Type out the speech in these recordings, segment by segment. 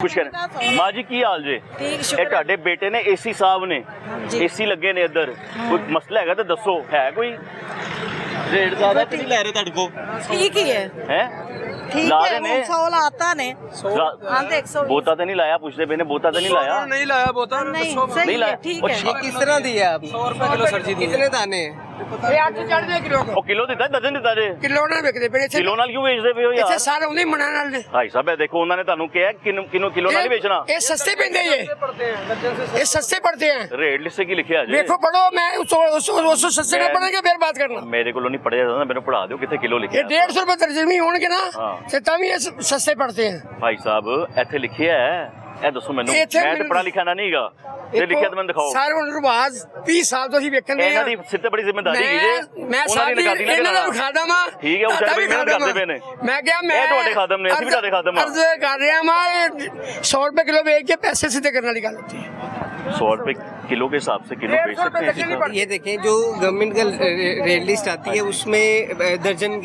कुछ कहना माँ जी की हाल जे ਤੁਹਾਡੇ बेटे ने एसी साहब ने एसी लगे ने इधर कोई मसला है तो दसो है कोई रेट ज्यादा तो नहीं ले रहे ਤੁਹਾਡੇ को ठीक ही है ठीक है 100 लाता ने बोता तो नहीं लाया पूछते पे ने बोता तो नहीं लाया नहीं लाया बोता नहीं लाया ठीक है किस तरह दी है आप 100 रुपए किलो सब्जी दी कितने दाने ਉਹ ਕਿਲੋ ਦਿੱਤਾ ਦਰਜਨ ਦਿੱਤਾ ਜੇ ਕਿਲੋ ਨਾਲ ਵਿਕਦੇ ਪਏ ਕਿਲੋ ਨਾਲ ਕਿਉਂ ਵੇਚਦੇ ਪਏ ਹੋ ਯਾਰ ਇੱਥੇ ਸਾਰੇ ਉਹਨੇ ਮਣਾ ਨਾਲ ਨੇ ਭਾਈ ਸਾਹਿਬ ਇਹ ਦੇਖੋ ਉਹਨਾਂ ਨੇ ਤੁਹਾਨੂੰ ਕਿਹਾ ਕਿਲੋ ਨਾਲ ਹੀ ਵੇਚਣਾ ਇਹ ਸਸਤੇ ਪੈਂਦੇ ਇਹ ਸਸਤੇ पड़ते हैं रेट लिस्ट ਕੀ ਲਿਖਿਆ ਜੇ देखो पढ़ो मैं उस सस्ते का पढ़ेंगे फिर बात करना ਮੇਰੇ ਕੋਲੋਂ ਨਹੀਂ ਪੜਿਆ ਜਾਂਦਾ ਮੈਨੂੰ ਪੜਾ ਦਿਓ ਕਿੱਥੇ ਕਿਲੋ ਲਿਖਿਆ ये 150 रुपए दर्जन भी होंगे ना ते तभी ये सस्ते पड़ते हैं ਭਾਈ ਸਾਹਿਬ ਇੱਥੇ ਲਿਖਿਆ ਹੈ ਇਹ ਦੱਸੋ ਮੈਨੂੰ ਮੈਂ ਤਾਂ ਪੜਾ ਲਿਖਿਆ ਨਾ ਨਹੀਂਗਾ ਇਹ ਲਿਖਿਆ ਤਾਂ ਮੈਨੂੰ ਦਿਖਾਓ ਸਾਰੇ ਹੁਣ ਰਿਵਾਜ 20 ਸਾਲ ਤੋਂ ਅਸੀਂ ਵੇਖਣ ਦੇ ਇਹਨਾਂ ਦੀ ਸਿਰ ਤੇ ਬੜੀ ਜ਼ਿੰਮੇਵਾਰੀ ਹੈਗੀ ਜੇ ਮੈਂ ਸਾਡੀ ਇਹਨਾਂ ਨੂੰ ਖਾਦਾ ਮਾ ਠੀਕ ਹੈ ਉਹ ਚੱਲ ਵੀ ਮਿਹਨਤ ਕਰਦੇ ਪਏ ਨੇ ਮੈਂ ਕਿਹਾ ਮੈਂ ਇਹ ਤੁਹਾਡੇ ਖਾਦਮ ਨੇ ਅਸੀਂ ਵੀ ਤੁਹਾਡੇ ਖਾਦਮ ਆ ਅਰਜ਼ ਕਰ ਰਿਹਾ ਮੈਂ 100 रुपए किलो बेच के पैसे सीधे करने वाली गल होती है 100 रुपए किलो के हिसाब से किलो बेच सकते हैं ये देखें जो गवर्नमेंट का रेट लिस्ट आती है उसमें दर्जन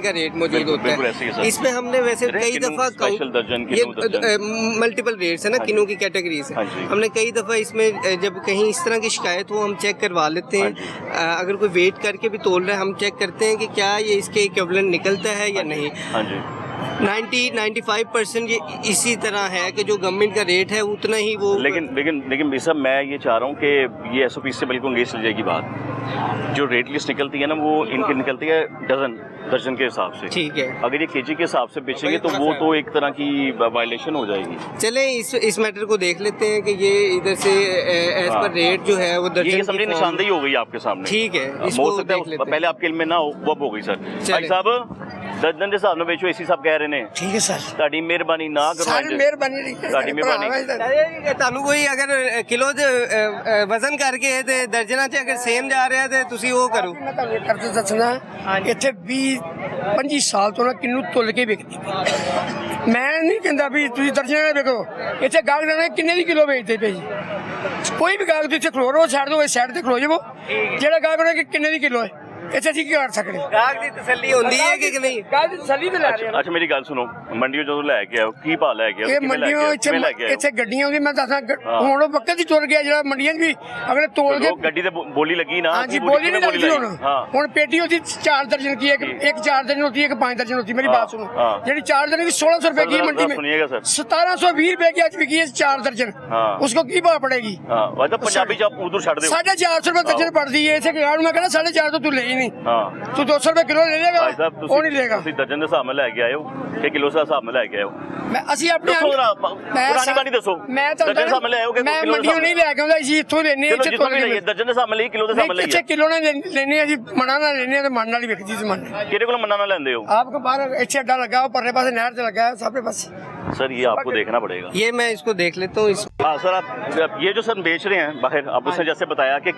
का रेट मौजूद होता है। इसमें हमने वैसे कई दफा ये मल्टीपल रेट्स है ना किलो की कैटेगरीज है। हमने कई दफा इसमें जब कहीं इस तरह की शिकायत हो हम चेक करवा लेते हैं। अगर कोई वेट करके भी तोल रहा है हम चेक करते हैं कि क्या ये इसके इक्विवेलेंट निकलता है या नहीं। 90-95% ये इसी तरह है कि जो गवर्नमेंट का रेट है उतना ही वो लेकिन भाई साहब मैं ये चाह रहा हूँ कि ये SOP से बिल्कुल अंगेज चल जाएगी बात। जो रेट लिस्ट निकलती है ना वो इनकी निकलती है दर्जन के हिसाब से। ठीक है अगर ये केजी के हिसाब से बेचेंगे तो वो तो एक तरह की वायलेशन हो जाएगी। चले इस मैटर को देख लेते हैं कि ये इधर से एज पर रेट जो है वो दर्जन ये समझे निशानदेही हो गई आपके सामने। ठीक है हो सकता है पहले आपके इल्म में ना हो वो हो गई सर। भाई साहब दर्जन के हिसाब में बेचो एसी साहब कह रहे हैं। ठीक है सर ਤੁਹਾਡੀ ਮਿਹਰਬਾਨੀ ਨਾ ਕਰੋ ਸਾਡੀ ਮਿਹਰਬਾਨੀ ਤੁਹਾਡੀ ਮਿਹਰਬਾਨੀ ਤੁਹਾਨੂੰ ਕੋਈ ਅਗਰ ਕਿਲੋ ਵਜ਼ਨ ਕਰਕੇ ਤੇ ਦਰਜਨਾਂ ਚ ਅਗਰ ਸੇਮ ਜਾ ਰਿਹਾ ਤੇ ਤੁਸੀਂ ਉਹ ਕਰੋ। ਮੈਂ ਤੁਹਾਨੂੰ ਇੱਕ ਕਰਕੇ ਦੱਸਣਾ ਇੱਥੇ 20-25 ਸਾਲ ਤੋਂ ਨਾ ਕਿੰਨੂ ਤੁੱਲ ਕੇ ਵਿਕਦੀ ਮੈਂ ਨਹੀਂ ਕਹਿੰਦਾ ਵੀ ਤੁਸੀਂ ਦਰਜਨਾਂ ਨਾਲ ਵੇਖੋ ਇੱਥੇ ਗਾਹਕ ਨੇ ਕਿੰਨੇ ਦੀ ਕਿਲੋ ਵੇਚਦੇ ਪਏ ਜੀ। ਕੋਈ ਵੀ ਗਾਹਕ ਇੱਥੇ ਖਲੋ ਰੋ ਛੱਡ ਦੋ ਸਾਈਡ ਤੇ ਖਲੋ ਜਾਵੋ ਜਿਹੜਾ ਗਾਹਕ ਨੇ ਕਿੰਨੇ ਦੀ ਕਿਲੋ ਹੈ ਇੱਥੇ ਅਸੀਂ ਕੀ ਕਰ ਸਕਦੇ ਗਾਹਕ ਦੀ ਤਸੱਲੀ ਹੁੰਦੀ ਹੈ ਕਿ ਨਹੀਂ ਗਾਹਕ ਦੀ ਤਸੱਲੀ ਤੇ ਲੈ ਰਹੇ ਅੱਛਾ ਮੇਰੀ ਗੱਲ ਸੁਣੋ ਮੰਡੀਓ ਜਦੋਂ ਲੈ ਕੇ ਆਓ ਕੀ ਭਾਅ ਲੈ ਕੇ ਆਓ ਇਹ ਮੰਡੀਆਂ ਇੱਥੇ ਗੱਡੀਆਂ ਆਉਂਦੀ ਮੈਂ ਦੱਸਾਂ ਹੁਣ ਉਹ ਵਕਤ ਹੀ ਤੁਰ ਗਿਆ ਜਿਹੜਾ ਮੰਡੀਆਂ 'ਚ ਵੀ ਅਗਲੇ ਤੋਲ ਕੇ ਗੱਡੀ ਤੇ ਬੋਲੀ ਲੱਗੀ ਨਾ ਹਾਂਜੀ ਬੋਲੀ ਨਹੀਂ ਲੱਗਦੀ ਹੁਣ ਪੇਟੀ ਉਹਦੀ 4 ਦਰਜਨ ਕੀ ਇੱਕ 4 ਦਰਜਨ होती है एक 5 दर्जन होती है। मेरी बात सुनो ਜਿਹੜੀ 4 दर्जन की 1600 रुपए की मंडी में 1720 रुपए की आज बिकी है 4 दर्जन उसको की भाव पड़ेगी पंजाबी च उधर छड़ दे 450 रुपए दर्जन पड़ती है इसे गाड़ में कहना 450 तो तू ले ही नहीं तू 200 रुपए किलो ले लेगा वो नहीं लेगा ਤੁਸੀਂ ਦਰਜਨ ਦੇ ਹਿਸਾਬ ਨਾਲ ਲੈ ਕੇ ਆਇਓ ਕਿ ਕਿਲੋ ਦੇ ਹਿਸਾਬ ਨਾਲ ਲੈ ਕੇ ਆਇਓ ਮੈਂ ਅਸੀਂ ਆਪਣੇ ਪੁਰਾਣੀ ਬਾਣੀ ਦੱਸੋ ਮੈਂ ਤਾਂ ਦਰਜਨ ਦੇ ਹਿਸਾਬ ਨਾਲ ਲੈ ਆਓਗੇ ਮੈਂ ਮੰਡੀੋਂ ਨਹੀਂ ਲੈ ਕੇ ਆਉਂਦਾ ਅਸੀਂ ਇੱਥੋਂ ਲੈਨੇ ਇੱਥੇ ਤੋਂ ਦਰਜਨ ਦੇ ਹਿਸਾਬ ਨਾਲ ਲਈ ਕਿਲੋ ਦੇ ਹਿਸਾਬ ਨਾਲ ਲਈ ਇੱਥੇ ਕਿਲੋ ਨਾਲ ਲੈਨੇ ਅਸੀਂ ਮਣਾ ਨਾਲ ਲੈਨੇ ਤੇ ਮਣ ਨਾਲ ਹੀ ਵਿਕਦੀ ਸਮਾਨ ਕਿਹੜੇ ਕੋਲ ਮੰਨਾ ਨਾਲ ਲੈਂਦੇ ਹੋ आपको बाहर अच्छे अड्डा लगा हुआ परले पास नहर से लगा है सामने पास सर ये आपको देखना पड़ेगा। ये मैं इसको देख लेता हूँ। हाँ सर आप ये जो सर बेच रहे हैं बाहर आप उसने जैसे बताया कि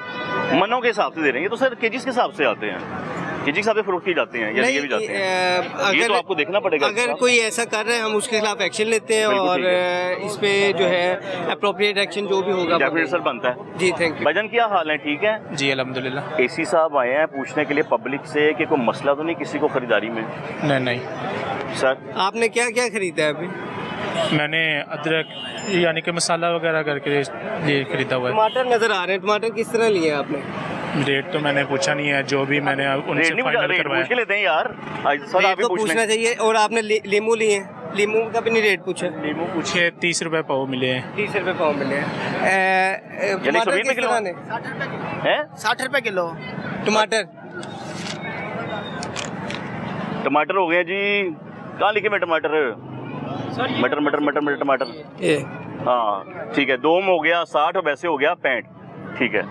मनों के हिसाब से दे रहे हैं तो सर केजीज के हिसाब से आते हैं केजी के हिसाब से फरोख्त की जाते हैं या ये भी जाते हैं ये तो आपको देखना पड़ेगा। अगर कोई ऐसा कर रहा है हम उसके खिलाफ एक्शन लेते हैं और इस पे जो है अप्रोप्रिएट एक्शन जो भी होगा सर बनता है जी। Thank you. भजन क्या हाल है ठीक है जी अल्हम्दुलिल्लाह। एसी साहब आए हैं पूछने के लिए पब्लिक से कि कोई मसला तो नहीं किसी को खरीदारी में। नहीं सर आपने क्या क्या खरीदा है अभी? मैंने अदरक यानी कि मसाला वगैरह करके ये खरीदा हुआ है। टमाटर नजर आ रहे हैं टमाटर किस तरह लिए आपने? रेट तो मैंने पूछा नहीं है जो भी मैंने उनसे फाइनल करवाया पूछ लेते हैं यार सर आप भी पूछना चाहिए। और आपने लीमू लिए लीमू का भी नहीं रेट पूछा? लीमू पूछे 30 रुपए पाव मिले हैं। 30 रुपए पाव मिले हैं। टमाटर किस तरह ने है 60 रुपए किलो टमाटर टमाटर हो गए जी। कहाँ लिखे मैं टमाटर मटर मटर मटर मटर टमाटर हाँ ठीक है 2 हो गया 60 और वैसे हो गया 65 ठीक है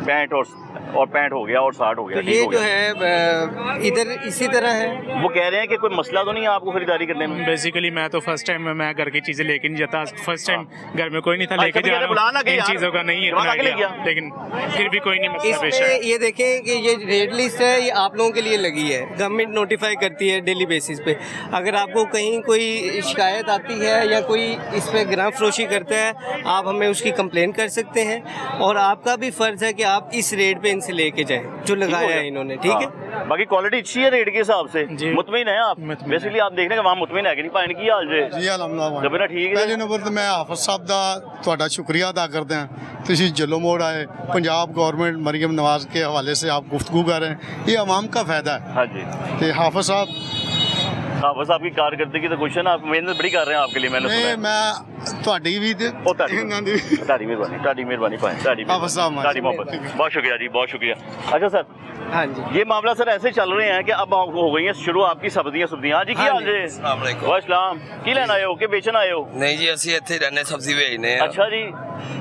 65 और 65 हो गया और 60 हो गया। तो ये जो है इधर इसी तरह है। वो कह रहे हैं कि कोई मसला तो नहीं है आपको खरीदारी करने में। बेसिकली मैं तो फर्स्ट टाइम मैं घर की चीजें लेके नहीं जाता फर्स्ट टाइम घर में कोई नहीं था लेके जा रहा हूं इन चीजों का नहीं है लेकिन फिर भी कोई नहीं मसला पेश है। ये देखें कि ये रेट लिस्ट है ये आप लोगों के लिए लगी है गवर्नमेंट नोटिफाई करती है डेली बेसिस पे। अगर आपको कहीं कोई शिकायत आती है या कोई इस पे ग्राम फरोशी करता है आप हमें उसकी कंप्लेन कर सकते हैं और आपका भी फर्ज है कि आप इस रेट पे बेन से लेके जाए जो लगाया है इन्होंने, ठीक है। बाकी क्वालिटी अच्छी है रेट के हिसाब से, जी। मुतमिन है आप? बेसिकली आप देखने वहाँ मुतमिन है कि नहीं? पाइन की हाल जे ਜੀ ਅਲਹਮਦੁਲਿਲਾ ਜਬਰਾ ਠੀਕ ਹੈ। ਪਹਿਲੇ ਨੰਬਰ ਤੇ ਮੈਂ ਹਾਫਿਜ਼ ਸਾਹਿਬ ਦਾ ਤੁਹਾਡਾ ਸ਼ੁਕਰੀਆ ਅਦਾ ਕਰਦੇ ਹਾਂ, ਤੁਸੀਂ ਜੱਲੋ ਮੋੜ ਆਏ, पंजाब गवर्नमेंट मरियम नवाज के हवाले से आप गुफ्तगू कर रहे हैं, ये अवाम का फ़ायदा है। हाँ जी, तो हाफिज साहब हाफिज साहब की कारकर्दगी तो कुछ है ना, आप मेहनत बड़ी कर रहे हैं आपके लिए, मैंने सुना है। मैं ਤੁਹਾਡੀ ਵੀ ਤੇ ਉਹ ਤੁਹਾਡੀ ਮਿਹਰਬਾਨੀ ਭਾਈ, हाफिज साहब ਤੁਹਾਡੀ मोहब्बत, बहुत शुक्रिया जी, बहुत शुक्रिया। अच्छा सर, हाँ जी, ये मामला सर ऐसे चल रहे हैं कि अब हो गई हैं शुरू आपकी सब्जियां। हाँ जी, की हाल जे? वालेकुम, की लेना आए हो कि बेचन आए हो? नहीं जी, ਅਸੀਂ ਇੱਥੇ ਹੀ ਰਹਿੰਦੇ, ਸਬਜ਼ੀ ਵੇਚਦੇ ਆ। अच्छा जी,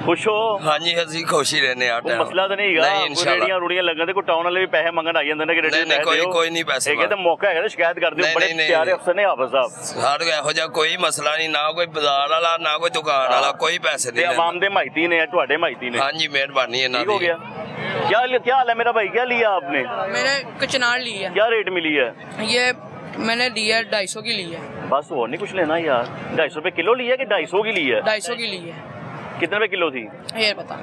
खुश हो? ਹਾਂਜੀ, ਅਸੀਂ ਖੁਸ਼ ਹੀ ਰਹਿੰਦੇ ਆ। कोई मसला तो नहीं है? नहीं, इंशाल्लाह। रेड़ियां लगन कोई टाउन वाले भी पैसे मंगन आ जाते हैं कि रेड़ी नहीं, कोई नहीं पैसे एक तो मौका है, शिकायत कर दियो, बड़े प्यारे अफसर ने हाफिज साहब। ਸਾਡੇ ਇਹੋ ਜਿਹਾ ਕੋਈ ਮਸਲਾ ਨਹੀਂ, ਨਾ ਕੋਈ ਬਾਜ਼ਾਰ ਵਾਲਾ ਨਾ ਕੋਈ ਦੁਕਾਨ ਵਾਲਾ, ਕੋਈ ਪੈਸੇ ਤੇ ਨਹੀਂ ਆਵਾਮ ਦੇ ਮਾਇਤੀ ਨੇ, ਤੁਹਾਡੇ ਮਾਇਤੀ ਨੇ। ਹਾਂਜੀ, ਮਿਹਰਬਾਨੀ ਇਹਨਾਂ ठीक हो ਦੀ। गया। क्या हाल है मेरा भाई, क्या लिया आपने? मैंने कचनार ली है, क्या रेट मिली है? ये मैंने ली है 250 की ली है, बस और नहीं कुछ लेना यार। 250 रुपए किलो ली है कि 250 की ली है? 250 की ली है। कितने रुपए किलो थी? ये पता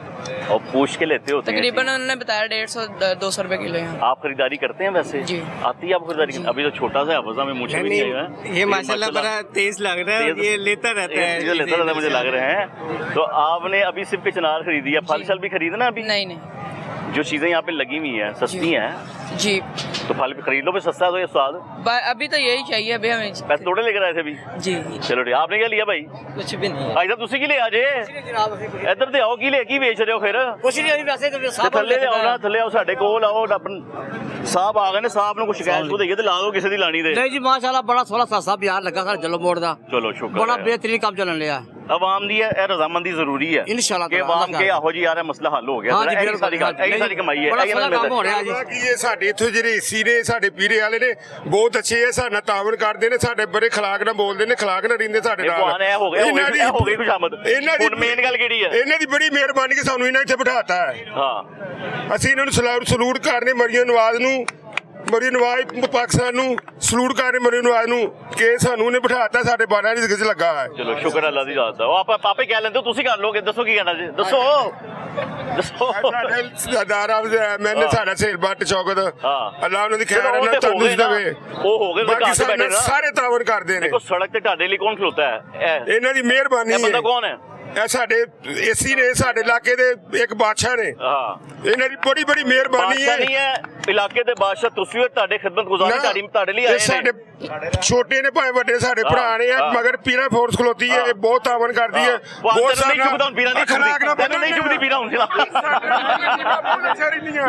और पूछ के लेते होते हैं। तकरीबन उन्होंने बताया 150-200 रुपए किलो है। आप खरीदारी करते हैं वैसे? जी। आती है आप खरीदारी? अभी तो छोटा सा है, में मुझे भी नहीं आया है। ये माशाल्लाह बड़ा तेज लग रहा है, ये लेता रहता है, ये लेता रहता है, मुझे लग रहे हैं। तो आपने अभी सिर्फ कचनार खरीदी है, फल शल भी खरीदना अभी? नहीं नहीं जो चीजें यहाँ पे लगी हुई हैं सस्ती हैं, जी, तो फल भी खरीद लो, फिर सस्ता है तो ये स्वाद। अभी तो यही चाहिए अभी हमें। पैसे थोड़े लेकर आए थे अभी? जी, चलो ठीक, आपने क्या लिया भाई? कुछ भी नहीं भाई साहब तुसी की ले आजे, इधर ते आओ, की ले की बेच रहे हो फिर? कुछ नहीं, अभी वैसे ਤੇ ਥੱਲੇ ਤੇ ਆਓ ਨਾ, ਥੱਲੇ ਆਓ, ਸਾਡੇ ਕੋਲ ਆਓ। ਸਾਹਿਬ ਆ ਗਏ ਨੇ, ਸਾਹਿਬ ਨੂੰ ਕੁਝ ਸ਼ਿਕਾਇਤ ਕੋ ਦੇਈਏ ਤੇ ਲਾ ਦੋ ਕਿਸੇ ਦੀ ਲਾਣੀ ਦੇ। नहीं जी माशाल्लाह बड़ा सोहना सस्ता बाजार लगा सर जलो मोड़ दा, ਚਲੋ ਸ਼ੁਕਰ बड़ा ਹੈ। बेहतरीन काम चलन लिया आवाम दी ਇਹ ਰਜ਼ਾਮੰਦੀ ਜ਼ਰੂਰੀ ਹੈ इंशाल्लाह ਕਿ ਆਵਾਮ ਕੇ ਆਹੋ ਜੀ ਯਾਰ ਇਹ ਮਸਲਾ ਹੱਲ ਹੋ ਗਿਆ। हाँ जी, ਇਹ ਸਾਰੀ ਗੱਲ, ਇਹ ਸਾਰੀ ਕਮਾਈ ਹੈ, बड़ा ਇਹ सोहना काम हो रहा है जी। ਕੀ ਇਹ ਸਾਡੇ ਇੱਥੋਂ ਜਿਹੜੇ ਏਸੀ ਨੇ, ਸਾਡੇ ਪੀਰੇ ਵਾਲੇ ਨੇ, ਬਹੁਤ ਅੱਛੇ ਹੈ, ਸਾਡੇ ਨਾਲ ਤਾਵਨ ਕਰਦੇ ਨੇ, ਸਾਡੇ ਬੜੇ ਖਲਾਕ ਨਾਲ ਬੋਲਦੇ ਨੇ, ਖਲਾਕ ਨਾਲ ਰਹਿੰਦੇ ਸਾਡੇ ਨਾਲ। ਭਗਵਾਨ ਇਹ ਹੋ ਗਿਆ, ਇਹ ਹੋ ਗਈ ਖੁਸ਼ਾਮਦ। ਇਹਨਾਂ ਦੀ ਹੁਣ ਮੇਨ ਗੱਲ ਕਿਹੜੀ ਹੈ? ਇਹਨਾਂ ਦੀ ਬੜੀ ਮਿਹਰਬਾਨੀ ਕਿ ਸਾਨੂੰ ਇਹਨਾਂ ਇੱਥੇ ਬਿਠਾਤਾ ਹੈ। ਹਾਂ, ਅਸੀਂ ਇਹਨਾਂ ਨੂੰ ਸਲੂਟ ਕਰਨੇ, ਮਰੀਮ ਨਵਾਜ਼ ਨੂੰ, ਮਰੀਮ ਨਵਾਜ਼ ਪਾਕਿਸਤਾਨ ਨੂੰ ਸਲੂਟ ਕਰਨੇ, ਮਰੀਮ ਨਵਾਜ਼ ਨੂੰ ਕਿ ਸਾਨੂੰ ਨੇ ਬਿਠਾਤਾ, ਸਾਡੇ ਬਾਰਾਂ ਦੀ ਜ਼ਿੰਦਗੀ 'ਚ ਲੱਗਾ ਹੈ। ਚਲੋ ਸ਼ੁਕਰ ਅੱਲਾ ਦੀ ਜ਼ਾਤ ਦਾ। ਉਹ ਆਪਾਂ ਪਾਪੇ ਕਹਿ ਲੈਂਦੇ, ਤੁਸੀਂ ਕਰ ਲੋਗੇ, ਦੱਸੋ ਕੀ ਕਹਿਣਾ ਜੀ, ਦੱਸੋ ਦੱਸੋ। ਸਾਡੇ ਸਰਦਾਰ ਮੈਨੇ ਸਾਡਾ ਸੇਲ ਬੱਟ ਚੌਕਤ, ਹਾਂ। ਅੱਲਾ ਉਹਨਾਂ ਦੀ ਖੈਰ ਉਹ ਨਾਲ ਤੇ ਹੋ ਤੰਦਰੁਸਤ ਗਏ ਨਾ, ਦੇਵੇ। ਉਹ ਹੋ ਗਏ ਬਾਕੀ ਘਰ ਤੇ ਬੈਠੇ ਨਾ। ਸਾਰੇ ਤਾਵਨ ਕਰਦੇ ਨੇ। ਦੇਖੋ ਸੜਕ ਤੇ ਤੁਹਾਡੇ ਲਈ ਕੌਣ ਖਲੋਤਾ ਹੈ? ਇਹਨਾਂ ਦੀ ਮਿਹਰਬਾਨੀ ਇਹ ਬੰਦਾ ਹੈ। ਕੌਣ ਹੈ? ਇਹ ਸਾਡੇ ਏਸੀ ਨੇ, ਸਾਡੇ ਇਲਾਕੇ ਦੇ ਇੱਕ ਬਾਦਸ਼ਾਹ ਨੇ। ਹਾਂ, ਇਹਨਾਂ ਦੀ ਬੜੀ ਬੜੀ ਮਿਹਰਬਾਨੀ ਬਾਦਸ਼ਾਹ ਨਹੀਂ ਹੈ। ਹੈ, ਇਲਾਕੇ ਦੇ ਬਾਦਸ਼ਾਹ ਤੁਸੀਂ ਹੋ, ਤੁਹਾਡੇ ਖਿਦਮਤ ਗੁਜ਼ਾਰ ਨਾ, ਤੁਹਾਡੇ ਲਈ ਆਏ ਇਹ ਸਾਡੇ ਛੋਟੇ ਨੇ ਭਾਵੇਂ ਵੱਡੇ ਸਾਡੇ ਭਰਾ ਨੇ, ਹਾਂ। ਮਗਰ ਪੀਰਾ ਫੋਰਸ ਖਲੋਤੀ ਹੈ, ਇਹ ਬਹੁਤ ਤਾਵਨ ਕਰਦੀ ਹੈ। ਬਹੁਤ ਨਹੀਂ ਚੁੱਕਦਾ ਹੁਣ ਪੀਰਾਂ ਦੀ ਅਖਲਾਕ ਨਾਲ ਤੈਨੂੰ ਨਹੀਂ ਚੁੱਕਦੀ ਪੀਰਾਂ ਹੁਣ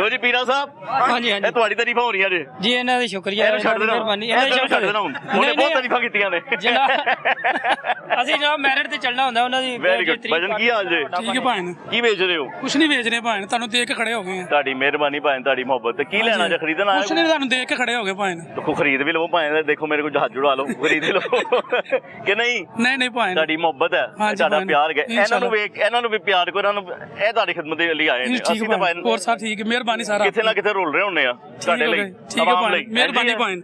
ਲੋ ਜੀ ਪੀਰਾਂ ਸਾਹਿਬ, ਹਾਂਜੀ ਇਹ ਤੁਹਾਡੀ ਤਾਰੀਫਾਂ ਹੋ ਰਹੀਆਂ ਜੀ। जी इन्हां दी शुक्रिया ਇਹਨੂੰ ਛੱਡ ਦੇਣਾ, ਇਹਨੂੰ ਛੱਡ ਦੇਣਾ ਹੁਣ, ਉਹਨੇ ਬਹੁਤ ਤਾਰੀਫਾਂ ਕੀਤੀਆਂ ਨੇ। ਅਸੀਂ ਜਨਾਬ ਮੈਰਿਟ ਤੇ ਚੱਲਣਾ ਹੁੰਦਾ ਉਹਨਾਂ ਦੀ ਵੈਰੀ ਗੁੱਡ। ਭਜਨ ਕੀ ਹਾਲ ਜੇ? ठीक है भाई, ਕੀ ਵੇਚ ਰਹੇ ਹੋ? कुछ नहीं बेच रहे भाई, ਤੁਹਾਨੂੰ ਦੇਖ ਕੇ ਖੜੇ ਹੋ ਗਏ ਆ। ਤੁਹਾਡੀ ਮਿਹਰਬਾਨੀ ਭਾਵੇਂ, ਤੁਹਾਡੀ ਮੁਹੱਬਤ। ਤੇ ਕੀ ਲੈਣਾ ਜੇ ਖਰੀਦਣਾ ਕੁਛ ਹੈ? ਨਹੀਂ, ਤੁਹਾਨੂੰ ਦੇਖ ਕੇ ਖੜੇ ਹੋ ਗਏ ਭਾਈ। तो खरीद भी लो भाएं, देखो मेरे को जहाज जुड़ा लो, खरीद लो कि नहीं? ਨਹੀਂ ਨਹੀਂ ਭਾਈ, ਤੁਹਾਡੀ ਮੁਹੱਬਤ ਹੈ, हाँ जी, ਤੁਹਾਡਾ भाई। ਪਿਆਰ ਹੈ। ਇਹਨਾਂ ਨੂੰ इंशाल्लाह। ਵੇਖ, ਇਹਨਾਂ ਨੂੰ ਵੀ ਪਿਆਰ ਕਰੋ, ਇਹਨਾਂ ਨੂੰ ਇਹ ਤੁਹਾਡੀ ਖਿਦਮਤ ਦੇ ਲਈ ਆਏ ਨੇ। ठीक ਅਸੀਂ है ਤਾਂ भाई, ਭਾਈ और साहब ठीक है, मेहरबानी सारा ਕਿਥੇ ਨਾ ਕਿਥੇ ਰੋਲ ਰਹੇ ਹੁੰਨੇ ਆ ਤੁਹਾਡੇ ਲਈ, ठीक है ਆਵਾਮ भाई, ਲਈ। मेहरबानी भाई।